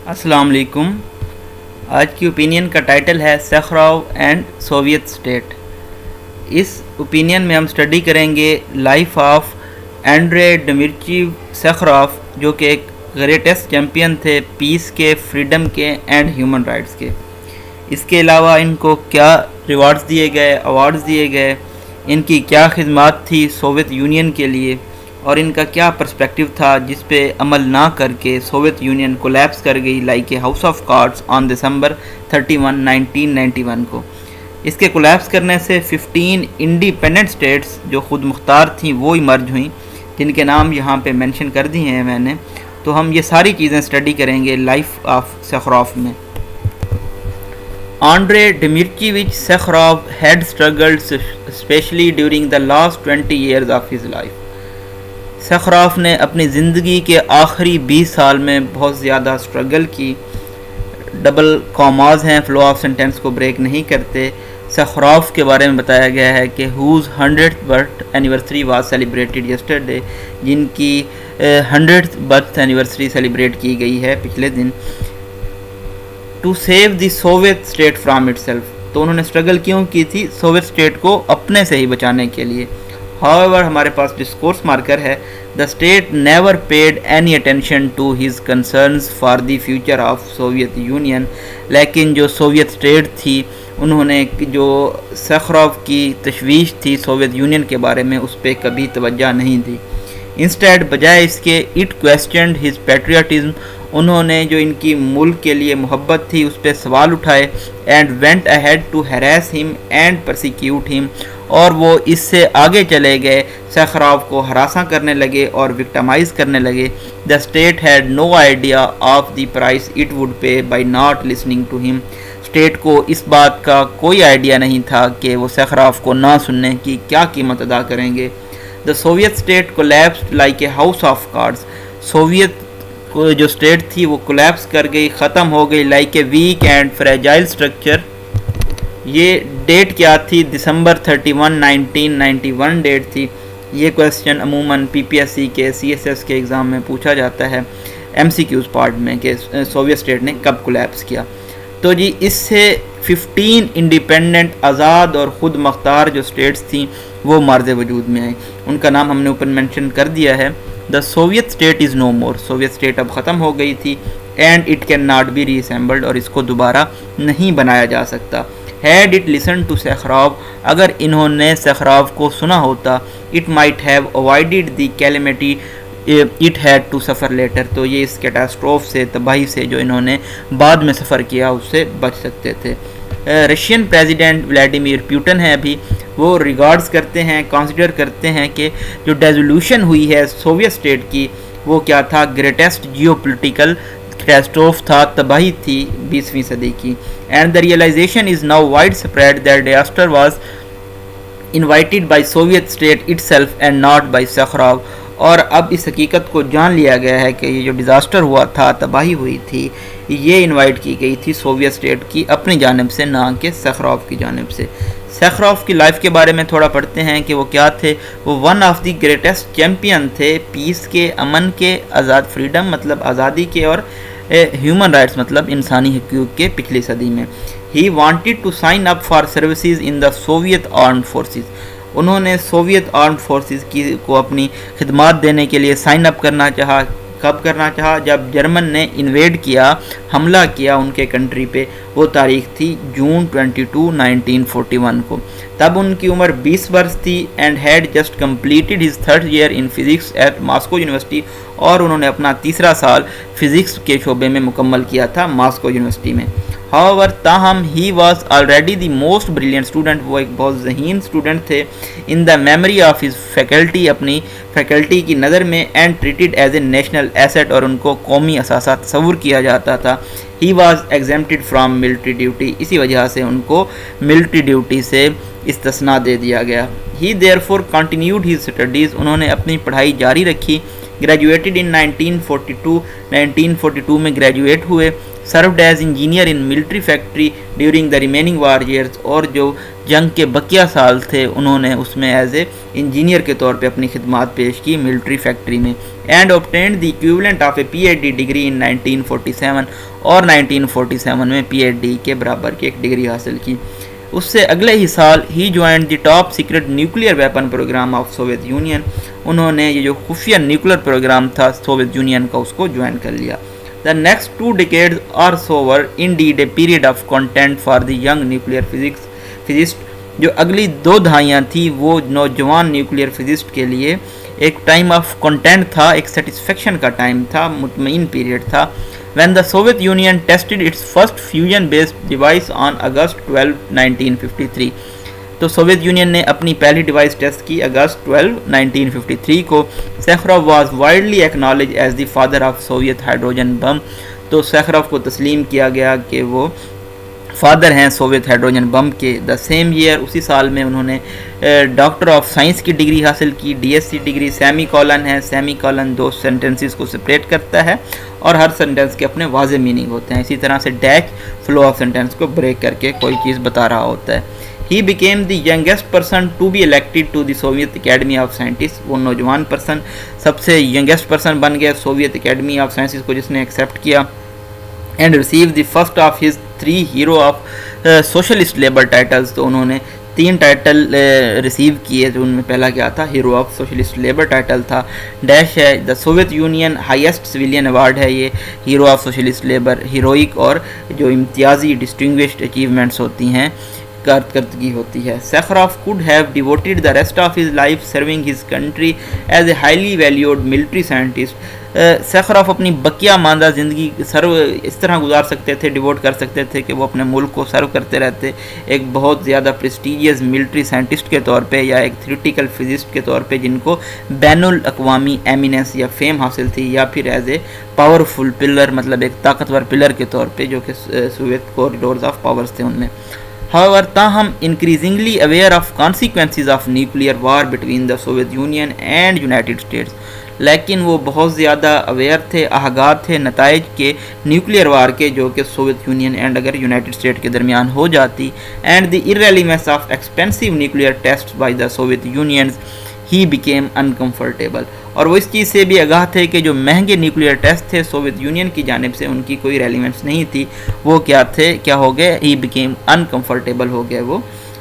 السلام علیکم. آج کی اوپینین کا ٹائٹل ہے سخروف اینڈ سوویت اسٹیٹ. اس اوپینین میں ہم اسٹڈی کریں گے لائف آف اینڈرے ڈمیٹریو سخروف، جو کہ ایک گریٹسٹ چیمپئن تھے پیس کے، فریڈم کے اینڈ ہیومن رائٹس کے. اس کے علاوہ ان کو کیا ریوارڈز دیے گئے، ایوارڈز دیے گئے، ان کی کیا خدمات تھی سوویت یونین کے لیے، اور ان کا کیا پرسپیکٹیو تھا جس پہ عمل نہ کر کے سوویت یونین کولیپس کر گئی like a house of cards on December 31 1991 کو. اس کے کولیپس کرنے سے 15 انڈیپینڈنٹ اسٹیٹس جو خود مختار تھیں وہ ایمرج ہوئیں، جن کے نام یہاں پہ مینشن کر دی ہیں میں نے. تو ہم یہ ساری چیزیں اسٹڈی کریں گے لائف آف سخروف میں. آنڈرے ڈمیٹریوچ سخروف had struggled especially during the last 20 years of his life. سخروف نے اپنی زندگی کے آخری 20 سال میں بہت زیادہ اسٹرگل کی. ڈبل کاماز ہیں، فلو آف سینٹینس کو بریک نہیں کرتے. سخروف کے بارے میں بتایا گیا ہے کہ whose 100th birth anniversary was celebrated yesterday، جن کی 100th برتھ اینیورسری سیلیبریٹ کی گئی ہے پچھلے دن. To save the Soviet state from itself, تو انہوں نے اسٹرگل کیوں کی تھی؟ سوویت اسٹیٹ کو اپنے سے ہی بچانے کے لیے. However, ہمارے پاس ڈسکورس مارکر ہے. The state never paid any attention to his concerns for the future of Soviet Union. لیکن جو سوویت اسٹیٹ تھی انہوں نے جو سخروف کی تشویش تھی سوویت یونین کے بارے میں اس پہ کبھی توجہ نہیں دی. انسٹیڈ بجائے اس کے اٹ questioned his patriotism، انہوں نے جو ان کی ملک کے لیے محبت تھی اس پہ سوال اٹھائے. And went ahead to harass him and persecute him، اور وہ اس سے آگے چلے گئے، سخروف کو ہراساں کرنے لگے اور وکٹمائز کرنے لگے. The state had no idea of the price it would pay by not listening to him. State کو اس بات کا کوئی آئیڈیا نہیں تھا کہ وہ سخروف کو نہ سننے کی کیا قیمت ادا کریں گے. The Soviet state collapsed like a house of cards. Soviet جو اسٹیٹ تھی وہ کولیپس کر گئی، ختم ہو گئی like a weak and fragile structure. یہ ڈیٹ کیا تھی؟ دسمبر 31 1991 ڈیٹ تھی. یہ کویسچن عموماً پی پی ایس سی کے CSS کے ایگزام میں پوچھا جاتا ہے MCQs پارٹ میں کہ سوویت اسٹیٹ نے کب کولیپس کیا. تو جی اس سے 15 انڈیپینڈنٹ آزاد اور خود مختار جو اسٹیٹس تھیں وہ مارز وجود میں آئیں. ان کا نام ہم نے اوپن مینشن کر دیا ہے. The Soviet state is no more, Soviet state اب ختم ہو گئی تھی. And it can not be reassembled, اور اس کو دوبارہ نہیں بنایا جا سکتا. Had it listen to Sakharov, اگر انہوں نے سخروف کو سنا ہوتا، it might have avoided the calamity it had to suffer later, تو یہ اس کیٹاسٹروف سے، تباہی سے جو انہوں نے بعد میں سفر کیا اس سے بچ سکتے تھے. رشین پریزیڈنٹ ولیڈیمیر پیوٹن ہیں ابھی، وہ ریگارڈز کرتے ہیں، کنسیڈر کرتے ہیں کہ جو ڈیزولوشن ہوئی ہے سوویت اسٹیٹ کی وہ کیا تھا؟ گریٹسٹ جیو پولیٹیکل کیٹاسٹروف تھا، تباہی تھی 20ویں صدی کی. And the realization is now widespread that disaster was invited by Soviet state itself and not by Sakharov. اور اب اس حقیقت کو جان لیا گیا ہے کہ یہ جو ڈیزاسٹر ہوا تھا، تباہی ہوئی تھی، یہ انوائٹ کی گئی تھی سوویت اسٹیٹ کی اپنی جانب سے، نہ کہ سخروف کی جانب سے. سخروف کی لائف کے بارے میں تھوڑا پڑھتے ہیں کہ وہ کیا تھے. وہ one of the greatest champion تھے پیس کے، امن کے، آزاد، فریڈم مطلب آزادی کے، اور ہیومن رائٹس مطلب انسانی حقوق کے پچھلی صدی میں. He wanted to sign up for services in the Soviet armed forces, انہوں نے سوویت آرمڈ فورسز کو اپنی خدمات دینے کے لیے سائن اپ کرنا چاہا. کب کرنا چاہا؟ جب جرمن نے انویڈ کیا، حملہ کیا ان کے کنٹری پہ. وہ تاریخ تھی جون 22 1941 کو. تب ان کی عمر 20 برس تھی. And had just completed his 3rd year in physics at Moscow University, اور انہوں نے اپنا تیسرا سال فزکس کے شعبے میں مکمل کیا تھا ماسکو یونیورسٹی میں. However, تاہم he was already the most brilliant student، وہ ایک بہت ذہین اسٹوڈنٹ تھے. in the memory of his faculty، اپنی فیکلٹی کی نظر میں. and treated as a national asset، اور ان کو قومی اثاثہ تصور کیا جاتا تھا. he was exempted from military duty، اسی وجہ سے ان کو ملٹری ڈیوٹی سے استثناء دے دیا گیا. he therefore continued his studies، انہوں نے اپنی پڑھائی جاری رکھی. graduated in 1942 میں گریجویٹ ہوئے. served as engineer in military factory during the remaining war years, اور جو جنگ کے بقیہ سال تھے انہوں نے اس میں ایز اے انجینئر کے طور پہ اپنی خدمات پیش کی ملٹری فیکٹری میں. And obtained the equivalent of a PhD degree in 1947, اور 1947 میں پی ایچ ڈی کے برابر کی ایک ڈگری حاصل کی. اس سے اگلے ہی سال ہی joined the top secret nuclear weapon program of Soviet union. انہوں نے یہ جو خفیہ نیوکلیئر پروگرام تھا سوویت یونین کا اس کو جوائن کر لیا. The next 2 decades or so were indeed a period of content for the young nuclear physicist. جو اگلی 2 دہائیاں تھی وہ نوجوان نیوکلیئر فزسٹ کے لیے ایک ٹائم آف کنٹینٹ تھا، ایک سیٹسفیکشن کا ٹائم تھا، مطمئن پیریڈ تھا. when the Soviet Union tested its first fusion based device on August 12, 1953. تو سوویت یونین نے اپنی پہلی ڈیوائس ٹیسٹ کی اگست 12, 1953 کو. Sakharov was widely acknowledged as the father of Soviet hydrogen bomb. تو سیخروف کو تسلیم کیا گیا کہ وہ فادر ہیں سوویت ہائیڈروجن بم کے. دا سیم ایئر، اسی سال میں انہوں نے ڈاکٹر آف سائنس کی ڈگری حاصل کی. D S C degree semicolon ہے. سیمی کولن 2 سینٹنسز کو سپریٹ کرتا ہے اور ہر سینٹنس کے اپنے واضح میننگ ہوتے ہیں. اسی طرح سے ڈیش فلو آف سینٹنس کو بریک کر کے کوئی چیز بتا رہا ہوتا ہے. He became the youngest person to be elected to the Soviet Academy of Sciences. وہ نوجوان پرسن سب سے ینگیسٹ پرسن بن گیا سوویت اکیڈمی آف سائنسز کو جس نے ایکسیپٹ کیا. And receive the first of his 3 hero of socialist labour titles. تو انہوں نے 3 ٹائٹل ریسیو کیے. جو ان میں پہلا کیا تھا hero of socialist labour title تھا. ڈیش ہے the Soviet union highest civilian award ہے یہ hero of socialist labour. Heroic اور جو امتیازی ڈسٹنگوشڈ اچیومنٹس ہوتی ہیں، کارکردگی ہوتی ہے. سیخروف could have devoted the rest of his life serving his country as a highly valued military scientist. سیخروف اپنی بقیہ ماندہ زندگی اس طرح گزار سکتے تھے، ڈیوٹ کر سکتے تھے کہ وہ اپنے ملک کو سرو کرتے رہتے ایک بہت زیادہ پریسٹیجیس ملٹری سائنٹسٹ کے طور پہ یا ایک تھیوریٹیکل فزسٹ کے طور پہ جن کو بین الاقوامی ایمیننس یا فیم حاصل تھی، یا پھر ایز اے پاورفل پلر، مطلب ایک طاقتور پلر کے طور پہ جو کہ سوویت کوریڈورز آف پاورز تھے ان میں. However, تاہم increasingly aware of consequences of nuclear war between the Soviet Union and United States. لیکن وہ بہت زیادہ اویئر تھے، آگاہ تھے نتائج کے نیوکلیئر وار کے جو کہ سوویت یونین اینڈ اگر یونائٹڈ اسٹیٹ کے درمیان ہو جاتی. And the irrelevance of expensive nuclear tests by the Soviet Unions, he became uncomfortable. اور وہ اس چیز سے بھی آگاہ تھے کہ جو مہنگے نیوکلیئر ٹیسٹ تھے سوویت یونین کی جانب سے ان کی کوئی ریلیونس نہیں تھی. وہ کیا ہو گئے ہی بیکیم انکمفرٹیبل ہو گئے وہ،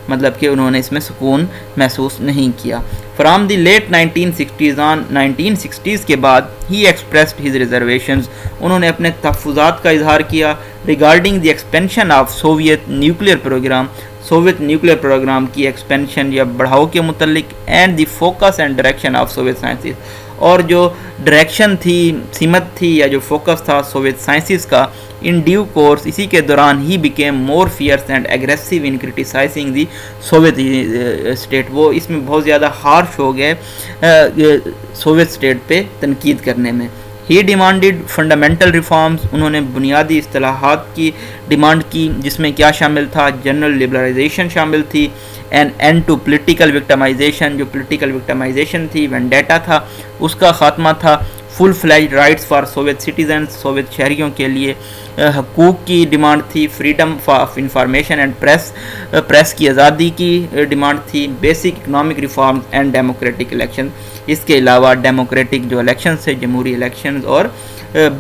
مطلب کہ انہوں نے اس میں سکون محسوس نہیں کیا. From the late 1960s on 1960s کے بعد ہی ایکسپریسڈ ہز ریزرویشنز. انہوں نے اپنے تحفظات کا اظہار کیا regarding the expansion of Soviet nuclear programme. Soviet nuclear programme کی ایکسپینشن یا بڑھاؤ کے متعلق. And the focus and direction of Soviet sciences. اور جو ڈائریکشن تھی، سمت تھی یا جو فوکس تھا سوویت سائنسز کا ان ڈیو کورس اسی کے دوران ہی became more fierce and aggressive in criticising the Soviet state. وہ اس میں بہت زیادہ ہارش ہو گئے سوویت اسٹیٹ پہ تنقید کرنے میں. ہی ڈیمانڈیڈ فنڈامنٹل ریفارمز. انہوں نے بنیادی اصطلاحات کی ڈیمانڈ کی جس میں کیا شامل تھا، جنرل لبرلائزیشن شامل تھی. And and to political victimization. جو پولیٹیکل وکٹمائزیشن تھی، وینڈیٹا تھا، اس کا خاتمہ تھا. Full fledged rights for Soviet citizens. Soviet شہریوں کے لیے حقوق کی ڈیمانڈ تھی. Freedom of information and press کی آزادی کی ڈیمانڈ تھی. Basic economic reforms and democratic election. اس کے علاوہ ڈیموکریٹک جو الیکشن سے جمہوری الیکشنز اور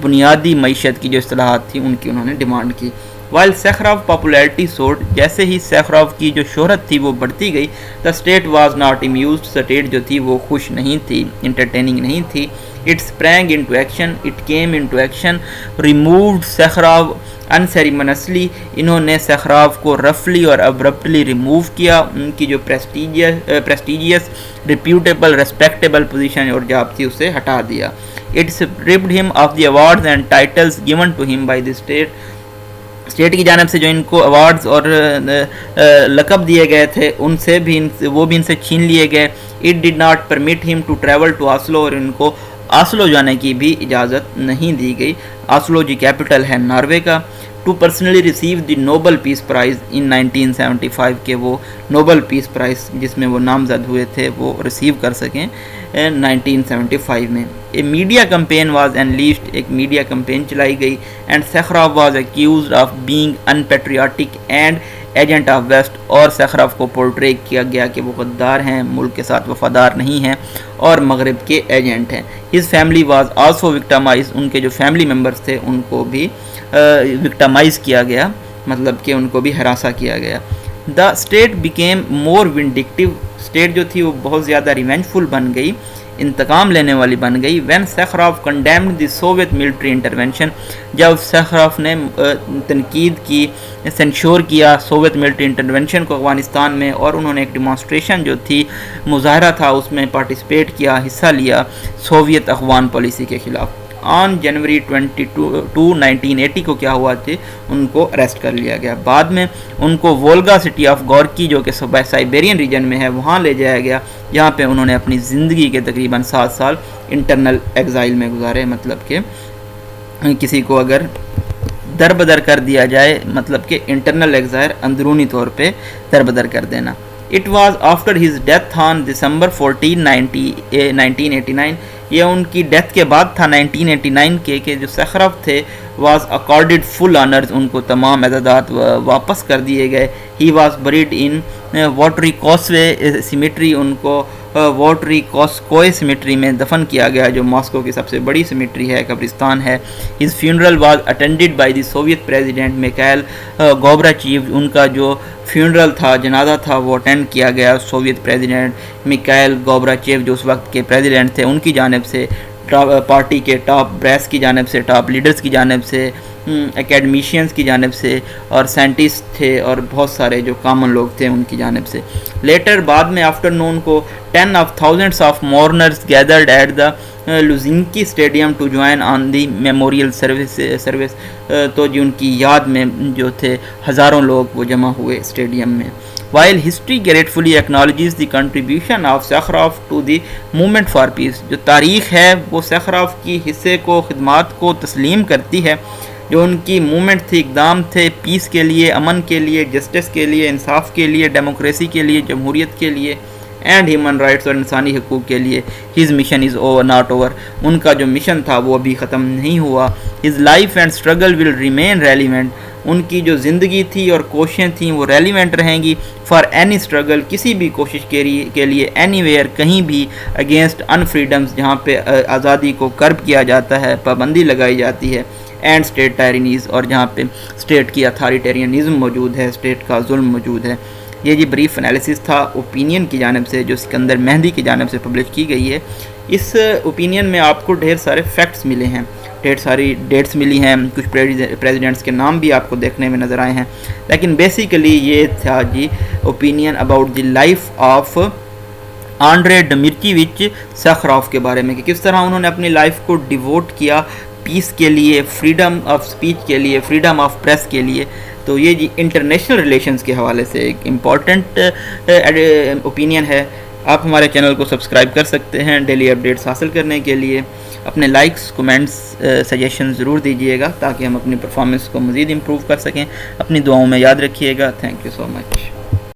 بنیادی معیشت کی جو اصطلاحات تھیں ان کی انہوں نے ڈیمانڈ کی. While Sakharov popularity soared. جیسے ہی سیخروف کی جو شہرت تھی وہ بڑھتی گئی. The state was not amused. State جو تھی وہ خوش نہیں تھی، انٹرٹیننگ نہیں تھی. It spring into action. It came into action. Removed Sakharov unceremoniously. انہوں نے سیخروف کو رفلی اور ابرپٹلی ریموو کیا. ان کی جو پریسٹیجیس ریپیوٹیبل ریسپیکٹیبل پوزیشن اور جاب تھی اسے ہٹا دیا. It stripped him of the awards and titles given to him by the state. State کی جانب سے جو ان کو ایوارڈز اور لقب دیے گئے تھے ان سے بھی وہ بھی ان سے چھین لیے گئے. اٹ ڈڈ ناٹ پرمٹ ہم ٹو ٹریول ٹو آسلو. اور ان کو آسلو جانے کی بھی اجازت نہیں دی گئی. آسلو جی کیپٹل ہے ناروے کا. To personally receive the Nobel peace prize in 1975 کے وہ نوبل پیس پرائز جس میں وہ نامزد ہوئے تھے وہ ریسیو کر سکیں. 1975 میں. A media campaign was unleashed, ایک میڈیا کمپین چلائی گئی, and Sakharov was accused of being unpatriotic and agent of west, اور سخراف کو پورٹرے کیا گیا کہ وہ غدار ہیں, ملک کے ساتھ وفادار نہیں ہیں اور مغرب کے ایجنٹ ہیں. His family was also victimised, ان کے جو فیملی ممبرس تھے ان کو بھی وکٹمائز کیا گیا, مطلب کہ ان کو بھی ہراساں کیا گیا. The state became more vindictive, state جو تھی وہ بہت زیادہ ریونجفل بن گئی, انتقام لینے والی بن گئی. When Sakharov condemned the Soviet military intervention, جب سخراف نے تنقید کی, سینشور کیا سوویت ملٹری انٹرونشن کو افغانستان میں, اور انہوں نے ایک ڈیمانسٹریشن جو تھی, مظاہرہ تھا, اس میں پارٹیسپیٹ کیا, حصہ لیا سوویت افغان پالیسی کے خلاف. آن جنوری 22 1980 کو کیا ہوا تھے, ان کو اریسٹ کر لیا گیا. بعد میں ان کو وولگا سٹی آف گورکی جو کہ سائبیرین ریجن میں ہے وہاں لے جایا گیا, جہاں پہ انہوں نے اپنی زندگی کے تقریباً 7 سال انٹرنل ایگزائل میں گزارے, مطلب کہ کسی کو اگر دربدر کر دیا جائے, مطلب کہ انٹرنل ایگزائل اندرونی طور پہ دربدر کر دینا. It was after his death on December 14, 1989, یہ ان کی ڈیتھ کے بعد تھا 1989 کے, کہ جو سخراف تھے واز accorded full honors, ان کو تمام اعزازات واپس کر دیے گئے. He was buried in واٹری کاسوے سیمیٹری, ان کو واٹری کاسکوئے سیمیٹری میں دفن کیا گیا, جو ماسکو کی سب سے بڑی سیمیٹری ہے, قبرستان ہے. His funeral was attended by the Soviet President Mikhail Gorbachev, ان کا جو فیونرل تھا, جنازہ تھا, وہ اٹینڈ کیا گیا سوویت پریزیڈنٹ میکائل گورباچیو جو اس وقت کے پریزیڈنٹ تھے, ان کی جانب سے, پارٹی کے ٹاپ بریس کی جانب سے, ٹاپ لیڈرز کی جانب سے, اکیڈمیشینز کی جانب سے, اور سائنٹسٹ تھے اور بہت سارے جو کامن لوگ تھے ان کی جانب سے. لیٹر بعد میں آفٹر نون کو 10 of thousands of mourners gathered at the Luzhniki stadium to join on the memorial service, تو جو ان کی یاد میں جو تھے ہزاروں لوگ وہ جمع ہوئے اسٹیڈیم میں. While history gratefully acknowledges the contribution of Sakharov to the movement for peace, جو تاریخ ہے وہ سخراف کی حصے کو, خدمات کو تسلیم کرتی ہے, جو ان کی موومنٹ تھی, اقدام تھے پیس کے لیے, امن کے لیے, جسٹس کے لیے, انصاف کے لیے, ڈیموکریسی کے لیے, جمہوریت کے لیے, اینڈ ہیومن رائٹس, اور انسانی حقوق کے لیے. His mission is not over, ان کا جو مشن تھا وہ ابھی ختم نہیں ہوا. His life and struggle will remain relevant, ان کی جو زندگی تھی اور کوششیں تھیں وہ ریلیونٹ رہیں گی. فار اینی اسٹرگل, کسی بھی کوشش کے لیے, اینی ویئر, کہیں بھی, اگینسٹ ان فریڈمز, جہاں پہ آزادی کو کرب کیا جاتا ہے, پابندی لگائی جاتی ہے, اینڈ اسٹیٹ ٹائرنیز, اور جہاں پہ اسٹیٹ کی اتھارٹیرینزم موجود ہے, اسٹیٹ کا ظلم موجود ہے. یہ جی بریف انالیسس تھا اوپینین کی جانب سے جو سکندر مہندی کی جانب سے پبلش کی گئی ہے. اس اوپینین میں آپ کو ڈھیر سارے فیکٹس ملے ہیں, ڈھیر ساری ڈیٹس ملی ہیں, کچھ پریزیڈنٹس کے نام بھی آپ کو دیکھنے میں نظر آئے ہیں, لیکن بیسیکلی یہ تھا جی opinion about the life of Andrei Dmitrievich Sakharov کے بارے میں, کہ کس طرح انہوں نے اپنی لائف کو ڈیووٹ کیا پیس کے لیے, فریڈم آف سپیچ کے لیے, فریڈم آف پریس کے لیے. تو یہ جی انٹرنیشنل ریلیشنز کے حوالے سے ایک امپورٹنٹ اوپینین ہے. آپ ہمارے چینل کو سبسکرائب کر سکتے ہیں ڈیلی اپڈیٹس حاصل کرنے کے لیے. اپنے لائکس, کمنٹس, سجیشن ضرور دیجیے گا تاکہ ہم اپنی پرفارمنس کو مزید امپروو کر سکیں. اپنی دعاؤں میں یاد رکھیے گا. Thank you so much.